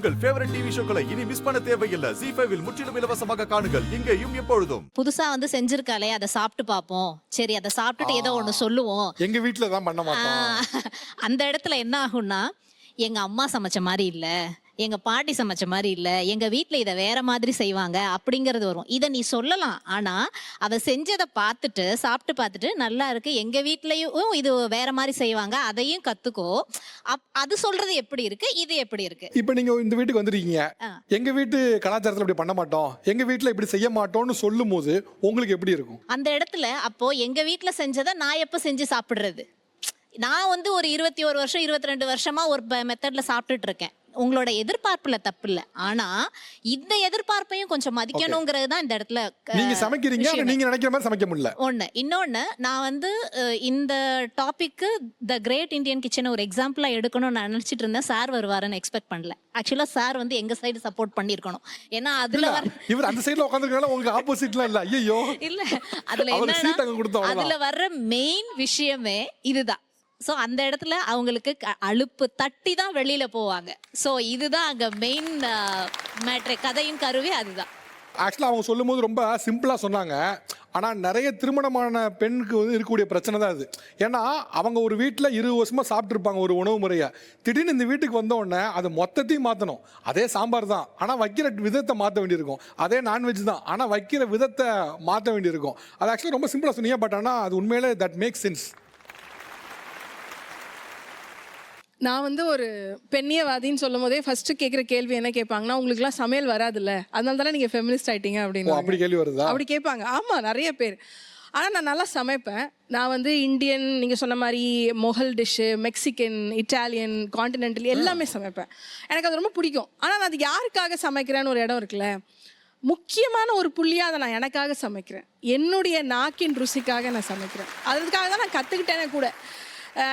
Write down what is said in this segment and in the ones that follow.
உங்கள் favourite TV ஷோக்களை இனி miss பண்ண தேவையில்லை. ZEE5 இல் முற்றிலும் இலவசமாக காணுங்கள். இங்கேயும் எப்பொழுதும். புதுசா செஞ்சிருக்காளே அதை சாப்பிட்டு பாப்போம். சரி அதை சாப்பிட்டுட்டு ஏதோ ஒண்ணு சொல்லுவோம். எங்க வீட்ல தான் பண்ண மாட்டோம். அந்த இடத்துல என்ன ஆகும்னா, எங்க அம்மா சமைச்ச மாதிரி இல்ல, எங்க பாட்டி சமைச்ச மாதிரி இல்ல, எங்க வீட்ல இதை வேற மாதிரி செய்வாங்க அப்படிங்கறது வரும். இதை நீ சொல்லலாம், ஆனா அவ செஞ்சதை பார்த்துட்டு சாப்பிட்டு பார்த்துட்டு நல்லா இருக்கு, எங்க வீட்லயும் இது வேற மாதிரி செய்வாங்க, அதையும் கத்துக்கோ. அது சொல்றது எப்படி இருக்கு, இது எப்படி இருக்கு? இப்ப நீங்க இந்த வீட்டுக்கு வந்திருக்கீங்க, எங்க வீட்டு கலாச்சாரத்துல இப்படி பண்ண மாட்டோம், எங்க வீட்ல இப்படி செய்ய மாட்டோம்னு சொல்லும் போது உங்களுக்கு எப்படி இருக்கும்? அந்த இடத்துல அப்போ எங்க வீட்ல செஞ்சதை நான் எப்ப செஞ்சு சாப்பிடுறது? நான் ஒரு 21 வருஷம் 22 வருஷமா ஒரு மெத்தட்ல சாப்பிட்டுட்டு இருக்கேன். உங்களோட எதிர்பார்ப்புல தப்பு இல்ல, ஆனா இந்த எதிர்பார்ப்பையும் கொஞ்சம் மதிக்கணுங்கிறது தான் இந்த இடத்துல. நீங்க சமைக்கிறீங்க, ஆனா நீங்க நினைக்கிற மாதிரி சமைக்க முடியல. இன்னொன்னு நான் இந்த டாபிக்கு த கிரேட் இந்தியன் கிச்சன் ஒரு எக்ஸாம்பிளா எடுக்கணும்னு நான் நினைச்சிட்டு இருந்தேன். சார் வருவாருன்னு எக்ஸ்பெக்ட் பண்ணல. ஆக்சுவலா சார் எங்க சைடு சப்போர்ட் பண்ணிருக்கணும். ஏன்னா அதுல இவர் அந்த சைடுல உட்கார்ந்திருக்கனால உங்களுக்கு ஆப்போசிட்ல இல்ல. ஐயோ இல்ல, அதுல என்னன்னா அதுல வர்ற மெயின் விஷயமே இதுதான். ஸோ அந்த இடத்துல அவங்களுக்கு அலுப்பு தட்டி தான் வெளியில போவாங்க. ஸோ இதுதான் அங்க மெயின் மேட்ரு, கதையின் கருவே அதுதான். ஆக்சுவலாக அவங்க சொல்லும் போது ரொம்ப சிம்பிளா சொன்னாங்க. ஆனால் நிறைய திருமணமான பெண்ணுக்கு இருக்கக்கூடிய பிரச்சனை தான் அது. ஏன்னா அவங்க ஒரு வீட்டில் 20 வருஷமா சாப்பிட்ருப்பாங்க ஒரு உணவு முறையை. திடீர்னு இந்த வீட்டுக்கு வந்த உடனே அது மொத்தத்தையும் மாற்றணும். அதே சாம்பார் தான், ஆனால் வைக்கிற விதத்தை மாற்ற வேண்டியிருக்கும். அதே நான்வெஜ் தான், ஆனால் வைக்கிற விதத்தை மாற்ற வேண்டியிருக்கும். அது ஆக்சுவலாக ரொம்ப சிம்பிளாக சொன்னீங்க. பட் ஆனால் அது உண்மையிலே தட் மேக் சென்ஸ். நான் ஒரு பெண்ணியவாதின்னு சொல்லும் போதே ஃபர்ஸ்ட் கேட்குற கேள்வி என்ன கேட்பாங்கன்னா, உங்களுக்குலாம் சமையல் வராதுல்ல, அதனால தானே நீங்கள் ஃபெமினிஸ்ட் ஆயிட்டீங்க அப்படின்னு. அப்படி கேள்வி வருதா? அப்படி கேட்பாங்க. ஆமாம், நிறைய பேர். ஆனால் நான் நல்லா சமைப்பேன். நான் இந்தியன், நீங்கள் சொன்ன மாதிரி Mughal dish, Mexican, Italian, continental எல்லாமே சமைப்பேன். எனக்கு அது ரொம்ப பிடிக்கும். ஆனால் நான் அது யாருக்காக சமைக்கிறேன்னு ஒரு இடம் இருக்குல்ல, முக்கியமான ஒரு புள்ளியாக அதை நான் எனக்காக சமைக்கிறேன். என்னுடைய நாக்கின் ருசிக்காக நான் சமைக்கிறேன். அதுக்காக தான் நான் கற்றுக்கிட்டேனே கூட.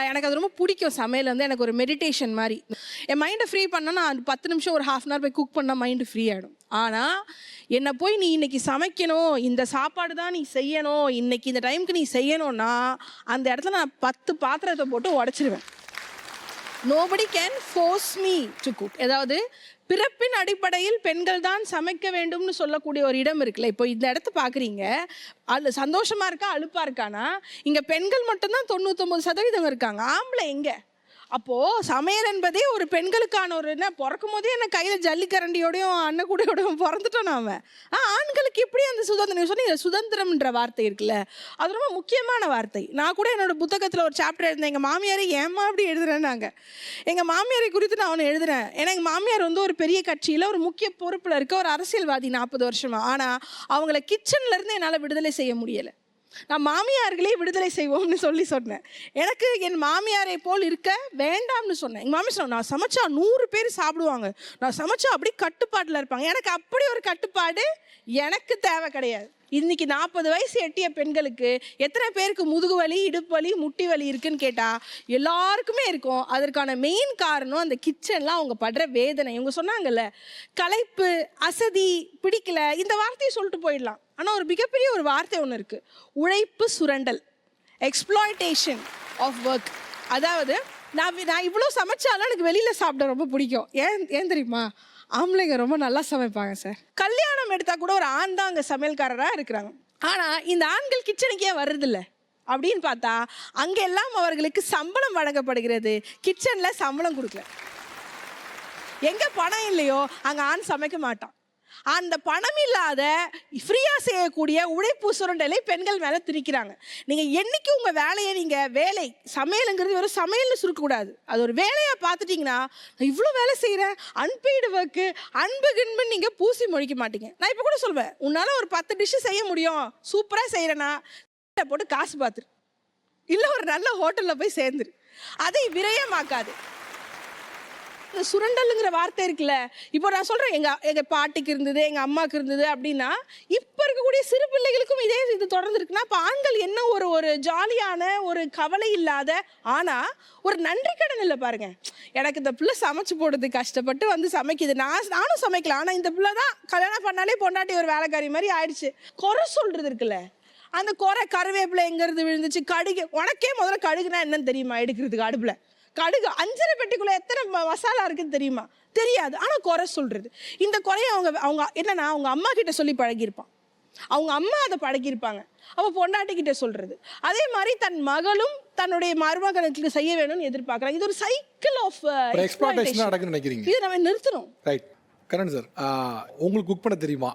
எனக்கு அது ரொம்ப பிடிக்கும். சமையல் எனக்கு ஒரு மெடிடேஷன் மாதிரி. என் மைண்டை ஃப்ரீ பண்ணால் நான் 10 நிமிஷம் ஒரு ½ hour போய் குக் பண்ணால் மைண்டு ஃப்ரீ ஆகிடும். ஆனால் என்னை போய் நீ இன்னைக்கு சமைக்கணும், இந்த சாப்பாடு தான் நீ செய்யணும், இன்னைக்கு இந்த டைமுக்கு நீ செய்யணும்னா அந்த இடத்துல நான் 10 பாத்திரத்தை போட்டு உடச்சிருவேன். Nobody can force me to cook. ஏதாவது பிறப்பின் அடிப்படையில் பெண்கள் தான் சமைக்க வேண்டும்னு சொல்லக்கூடிய ஒரு இடம் இருக்குல்ல. இப்போ இந்த இடத்த பார்க்குறீங்க, அது சந்தோஷமா இருக்கா அலுப்பா இருக்கானா? இங்கே பெண்கள் மட்டும்தான் 99% இருக்காங்க. ஆம்பளை எங்கே? அப்போது சமையல் என்பதே ஒரு பெண்களுக்கான ஒரு என்ன, பிறக்கும் போதே என்ன கையில் ஜல்லிக்கரண்டியோடையும் அன்னக்கூடையோடையும் பிறந்துட்டோம் நாம. ஆண்களுக்கு எப்படி அந்த சுதந்திரம்? நீங்கள் சொன்னீங்க சுதந்திரம்ன்ற வார்த்தை இருக்குல்ல, அது ரொம்ப முக்கியமான வார்த்தை. நான் கூட என்னோட புத்தகத்தில் ஒரு சாப்டர் எழுதினேன். எங்கள் மாமியாரை ஏமா அப்படி எழுதுறேன்னாங்க. எங்கள் மாமியாரை குறித்து நான் அவனை எழுதுறேன். ஏன்னா எங்கள் மாமியார் ஒரு பெரிய கட்சியில் ஒரு முக்கிய பொறுப்பில் இருக்க ஒரு அரசியல்வாதி 40 வருஷமா. ஆனால் அவங்கள கிச்சன்லேருந்து என்னால் விடுதலை செய்ய முடியலை. நான் மாமியார்களே விடுதலை செய்வோம்னு சொன்னேன். எனக்கு என் மாமியாரை போல் இருக்க வேண்டாம்னு சொன்னேன். எங்கள் மாமியார் சொன்னாங்க, நான் சமைச்சா 100 பேர் சாப்பிடுவாங்க, நான் சமைச்சா அப்படி கட்டுப்பாட்டில் இருப்பாங்க. எனக்கு அப்படி ஒரு கட்டுப்பாடு எனக்கு தேவை கிடையாது. இன்னைக்கு 40 வயசு எட்டிய பெண்களுக்கு எத்தனை பேருக்கு முதுகு வலி, இடுப்பு வலி, முட்டி வலி இருக்குன்னு கேட்டால் எல்லாருக்குமே இருக்கும். அதற்கான மெயின் காரணம் அந்த கிச்சன்லாம் அவங்க படுற வேதனை. இவங்க சொன்னாங்கல்ல, களைப்பு, அசதி, பிடிக்கல, இந்த வார்த்தையை சொல்லிட்டு போயிடலாம். ஆனால் ஒரு மிகப்பெரிய ஒரு வார்த்தை ஒன்று இருக்குது, உழைப்பு சுரண்டல், எக்ஸ்ப்ளாய்டேஷன் ஆஃப் ஒர்க். அதாவது நான் இவ்வளோ சமைச்சாலும் எனக்கு வெளியில் சாப்பிட ரொம்ப பிடிக்கும். ஏன் தெரியுமா? ஆம்பளைங்க ரொம்ப நல்லா சமைப்பாங்க சார். கல்யாணம் எடுத்தால் கூட ஒரு ஆண் தான் அங்கே சமையல்காரராக இருக்கிறாங்க. ஆனால் இந்த ஆண்கள் கிச்சனுக்கே வர்றதில்லை. அப்படின்னு பார்த்தா அங்கெல்லாம் அவர்களுக்கு சம்பளம் வழங்கப்படுகிறது, கிச்சனில் சம்பளம் கொடுக்கல. எங்கே பணம் இல்லையோ அங்கே ஆண் சமைக்க மாட்டான். அந்த பணம் இல்லாத ஃப்ரீயாக செய்யக்கூடிய உழைப்பு சுரண்டலை பெண்கள் மேலே திணிக்கிறாங்க. நீங்கள் என்னைக்கு உங்கள் வேலையை வேலை சமையலுங்கிறது வெறும் சமையல்னு சுருக்கக்கூடாது. அது ஒரு வேலையாக பார்த்துட்டிங்கன்னா, நான் இவ்வளோ வேலை செய்கிறேன், அன்பெய்டு ஒர்க்கு, அன்புன்னு நீங்கள் பூசி மொழிக்க மாட்டீங்க. நான் இப்போ கூட சொல்வேன், உன்னால் ஒரு 10 டிஷ்ஷு செய்ய முடியும், சூப்பராக செய்கிறேன்னா போட்டு காசு பார்த்துரு, இல்லை ஒரு நல்ல ஹோட்டலில் போய் சேர்ந்துரு. அதை விரயமாக்காது. இந்த சுரண்டலுங்கிற வார்த்தை இருக்குல்ல, இப்போ நான் சொல்கிறேன், எங்கள் பாட்டிக்கு இருந்தது, எங்கள் அம்மாவுக்கு இருந்தது அப்படின்னா, இப்போ இருக்கக்கூடிய சிறு பிள்ளைகளுக்கும் இது தொடர்ந்து இருக்குன்னா, இப்போ ஆண்கள் என்ன ஒரு ஜாலியான ஒரு கவலை இல்லாத, ஆனால் ஒரு நன்றி கடன் இல்லை பாருங்க. எனக்கு இந்த பிள்ளை சமைச்சு போடுறது கஷ்டப்பட்டு சமைக்குது, நானும் சமைக்கலாம், ஆனால் இந்த பிள்ளை தான் கல்யாணம் பண்ணாலே பொண்டாட்டி ஒரு வேலைக்காரி மாதிரி ஆயிடுச்சு, குறை சொல்கிறது இருக்குல்ல. அந்த குறை, கருவேப்பிலை எங்கேருந்து விழுந்துச்சு, கடுகு, உனக்கே முதல்ல கடுகுனா என்னன்னு தெரியுமா? எடுக்கிறதுக்கு அடுப்பில் கடுகு 5 பெட்டிக்குள்ளே எத்தனை மசாலா இருக்குன்னு தெரியுமா? தெரியாது, ஆனால் குறை சொல்கிறது. இந்த குறையை அவங்க என்னன்னா அவங்க அம்மா கிட்ட சொல்லி பழகியிருப்பான், அவங்க அம்மா அதை பழகியிருப்பாங்க, அப்போ பொண்டாட்டிக்கிட்ட சொல்கிறது. அதே மாதிரி தன் மகளும் தன்னுடைய மருமகனுக்கு செய்ய வேணும்னு எதிர்பார்க்குறாங்க. இது ஒரு சைக்கிள் ஆஃப் எக்ஸ்ப்ளாய்டேஷன் நடக்குன்னு நினைக்கிறீங்க? இதை நம்ம நிறுத்தணும். ரைட். கரண் சார், உங்களுக்கு குக் பண்ண தெரியுமா?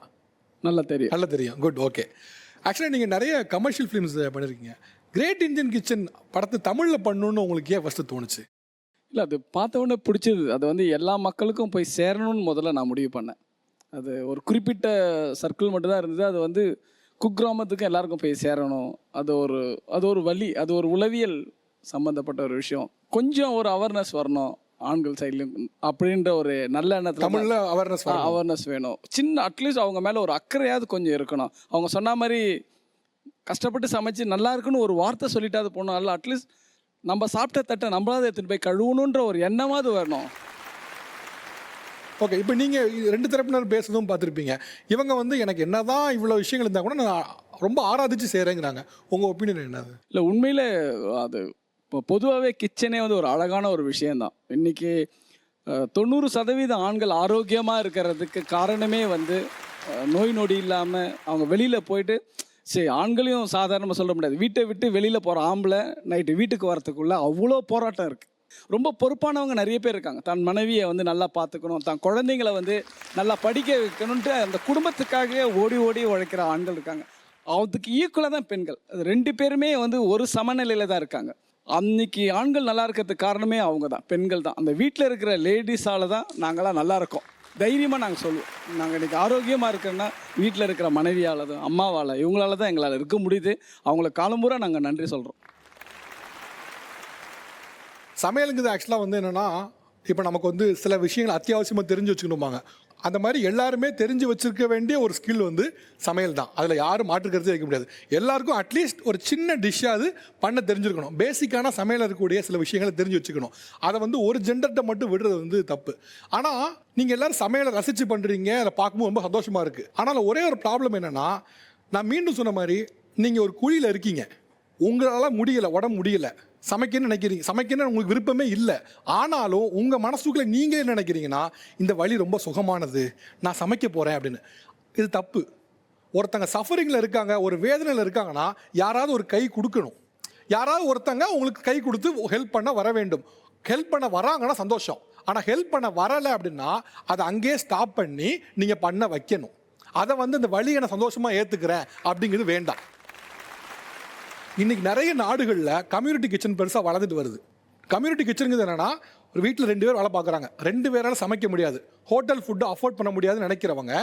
நல்லா தெரியும். நல்லா தெரியும். குட். ஓகே. ஆக்சுவலாக நீங்கள் நிறைய கமர்ஷியல் ஃபிலிம்ஸ் பண்ணியிருக்கீங்க. கிரேட் இந்தியன் கிச்சன் படத்தை தமிழில் பண்ணணுன்னு உங்களுக்கு ஏன் ஃபஸ்ட்டு தோணுச்சு? இல்லை, அது பார்த்த உடனே பிடிச்சது. அது வந்து எல்லா மக்களுக்கும் போய் சேரணும்னு முதல்ல நான் முடிவு பண்ணேன். அது ஒரு குறிப்பிட்ட சர்க்கிள் மட்டும்தான் இருந்தது. அது வந்து குக்கிராமத்துக்கும் எல்லாருக்கும் போய் சேரணும். அது ஒரு வழி, அது ஒரு உளவியல் சம்மந்தப்பட்ட ஒரு விஷயம். கொஞ்சம் ஒரு அவேர்னஸ் வரணும் ஆண்கள் சைட்லையும் அப்படின்ற ஒரு நல்ல எண்ணத்தில் தமிழில் அவேர்னஸ் வேணும். சின்ன அட்லீஸ்ட் அவங்க மேலே ஒரு அக்கறையாவது கொஞ்சம் இருக்கணும். அவங்க சொன்ன மாதிரி கஷ்டப்பட்டு சமைச்சு நல்லா இருக்குன்னு ஒரு வார்த்தை சொல்லிட்டாது போனோம். அல்ல, அட்லீஸ்ட் நம்ம சாப்பிட்ட தட்டை நம்மளாவது எடுத்துகிட்டு போய் கழுவணுன்ற ஒரு எண்ணமாவது வரணும். ஓகே. இப்போ நீங்கள் ரெண்டு தரப்பினர் பேசுறதும் பார்த்துருப்பீங்க. இவங்க வந்து எனக்கு என்னதான் இவ்வளோ விஷயங்கள் இருந்தால் கூட நான் ரொம்ப ஆராதிச்சு செய்கிறேங்கிறாங்க. உங்கள் ஒப்பீனியன் என்னது? இல்லை, உண்மையில் அது இப்போ பொதுவாகவே கிச்சனே வந்து ஒரு அழகான ஒரு விஷயந்தான். இன்றைக்கி 90% ஆண்கள் ஆரோக்கியமாக இருக்கிறதுக்கு காரணமே வந்து நோய் நொடி இல்லாமல் அவங்க வெளியில் போயிட்டு, சரி ஆண்களையும் சாதாரணமாக சொல்ல முடியாது, வீட்டை விட்டு வெளியில் போகிற ஆம்பளை நைட்டு வீட்டுக்கு வரத்துக்குள்ளே அவ்வளோ போராட்டம் இருக்குது. ரொம்ப பொறுப்பானவங்க நிறைய பேர் இருக்காங்க. தன் மனைவியை வந்து நல்லா பார்த்துக்கணும், தன் குழந்தைங்களை வந்து நல்லா படிக்க வைக்கணுன்ட்டு அந்த குடும்பத்துக்காகவே ஓடி ஓடி உழைக்கிற ஆண்கள் இருக்காங்க. அதுக்கு ஈக்குவலாக தான் பெண்கள். அது 2 பேருமே வந்து ஒரு சமநிலையில் தான் இருக்காங்க. அன்னைக்கு ஆண்கள் நல்லா இருக்கிறதுக்கு காரணமே அவங்க தான், பெண்கள் தான். அந்த வீட்டில் இருக்கிற லேடிஸால் தான் நாங்களாம் நல்லா இருக்கோம். தைரியமாக நாங்கள் சொல்லுவோம், நாங்கள் இன்றைக்கி ஆரோக்கியமாக இருக்கோன்னா வீட்டில் இருக்கிற மனைவியால் தான், அம்மாவால், இவங்களால தான் எங்களால் இருக்க முடியுது. அவங்களுக்கு காலம்பூரா நாங்கள் நன்றி சொல்கிறோம். சமையலுங்கிறது ஆக்சுவலாக வந்து என்னென்னா, இப்போ நமக்கு வந்து சில விஷயங்கள் அத்தியாவசியமாக தெரிஞ்சு வச்சுக்கணுமாங்க. அந்த மாதிரி எல்லாருமே தெரிஞ்சு வச்சுருக்க வேண்டிய ஒரு ஸ்கில் வந்து சமையல் தான். அதில் யாரும் மாற்றுக்கருத்து வைக்க முடியாது. எல்லாருக்கும் அட்லீஸ்ட் ஒரு சின்ன டிஷ்ஷாவது பண்ண தெரிஞ்சிருக்கணும். பேசிக்கான சமையல் இருக்கக்கூடிய சில விஷயங்களை தெரிஞ்சு வச்சுக்கணும். அதை வந்து ஒரு ஜெண்டர்கிட்ட மட்டும் விடுறது வந்து தப்பு. ஆனால் நீங்கள் எல்லோரும் சமையலை ரசித்து பண்ணுறீங்க, அதை பார்க்கும்போது ரொம்ப சந்தோஷமாக இருக்குது. ஆனால் ஒரே ஒரு ப்ராப்ளம் என்னென்னா, நான் மீண்டும் சொன்ன மாதிரி நீங்கள் ஒரு குழியில் இருக்கீங்க, உங்களால் முடியலை, உடம்பு முடியலை, சமைக்கணும்னு நினைக்கிறீங்க, சமைக்கணும்னு உங்களுக்கு விருப்பமே இல்லை. ஆனாலும் உங்கள் மனசுக்குள்ளே நீங்கள் என்ன நினைக்கிறீங்கன்னா, இந்த வழி ரொம்ப சுகமானது, நான் சமைக்க போகிறேன் அப்படின்னு. இது தப்பு. ஒருத்தங்க சஃபரிங்கில் இருக்காங்க, ஒரு வேதனையில் இருக்காங்கன்னா யாராவது ஒரு கை கொடுக்கணும். யாராவது ஒருத்தங்க உங்களுக்கு கை கொடுத்து ஹெல்ப் பண்ண வர வேண்டும். ஹெல்ப் பண்ண வராங்கன்னா சந்தோஷம். ஆனால் ஹெல்ப் பண்ண வரலை அப்படின்னா அதை அங்கேயே ஸ்டாப் பண்ணி நீங்கள் பண்ண வைக்கணும். அதை வந்து இந்த வழியை நான் சந்தோஷமாக ஏற்றுக்கிறேன் அப்படிங்கிறது வேண்டாம். இன்றைக்கி நிறைய நாடுகளில் கம்யூனிட்டி கிச்சன் பெருசாக வளர்ந்துட்டு வருது. கம்யூனிட்டி கிச்சனுங்கிறது என்னென்னா, ஒரு வீட்டில் 2 பேர் வேலை பார்க்குறாங்க, 2 பேரால் சமைக்க முடியாது, ஹோட்டல் ஃபுட்டு அஃபோர்ட் பண்ண முடியாதுன்னு நினைக்கிறவங்க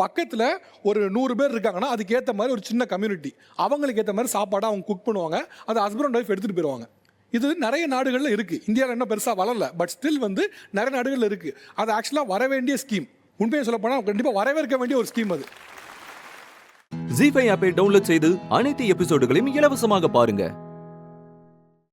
பக்கத்தில் ஒரு 100 பேர் இருக்காங்கன்னா அதுக்கேற்ற மாதிரி ஒரு சின்ன கம்யூனிட்டி, அவங்களுக்கு ஏற்ற மாதிரி சாப்பாடை அவங்க குக் பண்ணுவாங்க. அதை ஹஸ்பண்ட் அண்ட் ஒய்ஃப் எடுத்துகிட்டு போயிடுவாங்க. இது நிறைய நாடுகளில் இருக்குது. இந்தியாவில் இன்னும் பெருசாக வளரல, பட் ஸ்டில் வந்து நிறைய நாடுகளில் இருக்குது. அது ஆக்சுவலாக வர வேண்டிய ஸ்கீம். உண்மையை சொல்ல போனால் கண்டிப்பாக வரவேற்க வேண்டிய ஒரு ஸ்கீம் அது. ZEE5 ஆப்பை டவுன்லோட் செய்து அனைத்து எபிசோடுகளையும் இலவசமாக பாருங்க.